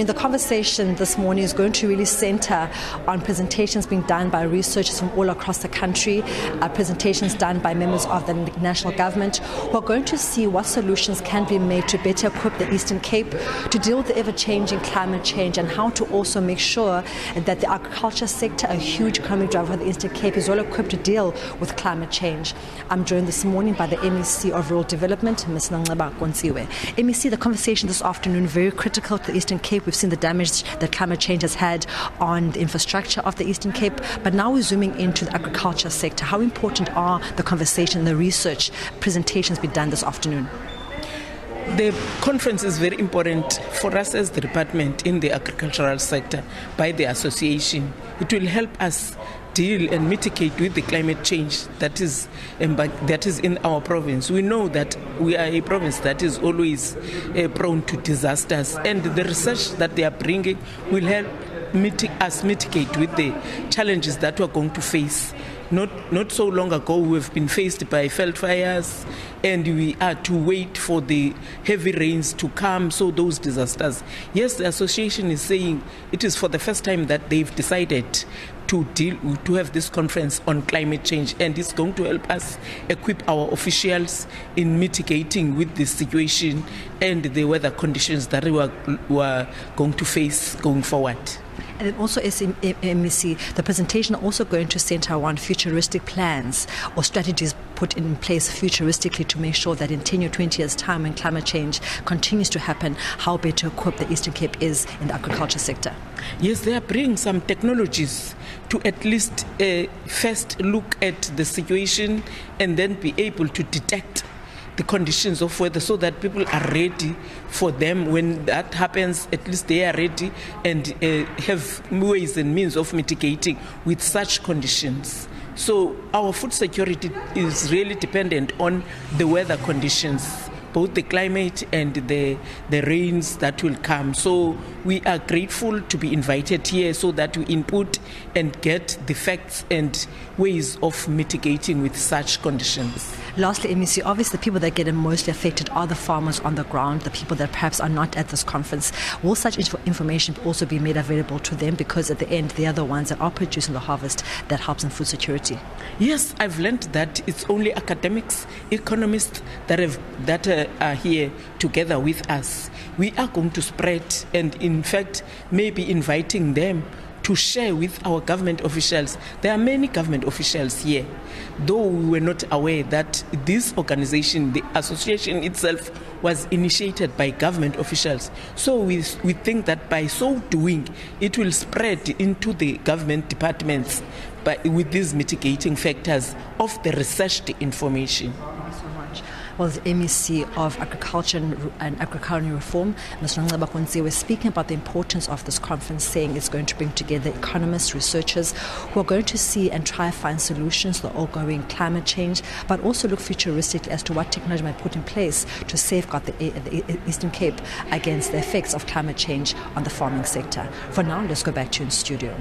The conversation this morning is going to really center on presentations being done by researchers from all across the country, presentations done by members of the national government who are going to see what solutions can be made to better equip the Eastern Cape to deal with the ever-changing climate change, and how to also make sure that the agriculture sector, a huge economic driver for the Eastern Cape, is well equipped to deal with climate change. I'm joined this morning by the MEC of Rural Development, Ms. Gqeberha. MEC, the conversation this afternoon very critical to the Eastern Cape. We've seen the damage that climate change has had on the infrastructure of the Eastern Cape, but now we're zooming into the agriculture sector. How important are the conversation, the research presentations being done this afternoon? The conference is very important for us as the department in the agricultural sector by the association. It will help us deal and mitigate with the climate change that is in our province. We know that we are a province that is always prone to disasters, and the research that they are bringing will help us mitigate with the challenges that we're going to face. Not so long ago, we've been faced by veld fires, and we are to wait for the heavy rains to come, so those disasters. Yes, the association is saying it is for the first time that they've decided to have this conference on climate change, and it's going to help us equip our officials in mitigating with this situation and the weather conditions that we are going to face going forward. And then also, MEC, the presentation are also going to center around futuristic plans or strategies put in place futuristically to make sure that in 10 or 20 years' time, when climate change continues to happen, how better equipped the Eastern Cape is in the agriculture sector. Yes, they are bringing some technologies to at least first look at the situation and then be able to detect the conditions of weather, so that people are ready for them. When that happens, at least they are ready and have ways and means of mitigating with such conditions. So our food security is really dependent on the weather conditions, both the climate and the rains that will come. So we are grateful to be invited here so that we input and get the facts and ways of mitigating with such conditions. Lastly, MEC, obviously the people that get mostly affected are the farmers on the ground, the people that perhaps are not at this conference. Will such information also be made available to them, because at the end they are the ones that are producing the harvest that helps in food security? Yes, I've learned that it's only academics, economists that are here together with us. We are going to spread, and in fact maybe inviting them to share with our government officials. There are many government officials here, though we were not aware that this organization, the association itself, was initiated by government officials. So we think that by so doing, it will spread into the government departments with these mitigating factors of the researched information. Thank you so much. Well, the MEC of Agriculture and Agricultural Reform, Ms. Gqeberha, was speaking about the importance of this conference, saying it's going to bring together economists, researchers who are going to see and try to find solutions to the ongoing climate change, but also look futuristically as to what technology might put in place to safeguard the Eastern Cape against the effects of climate change on the farming sector. For now, let's go back to you in studio.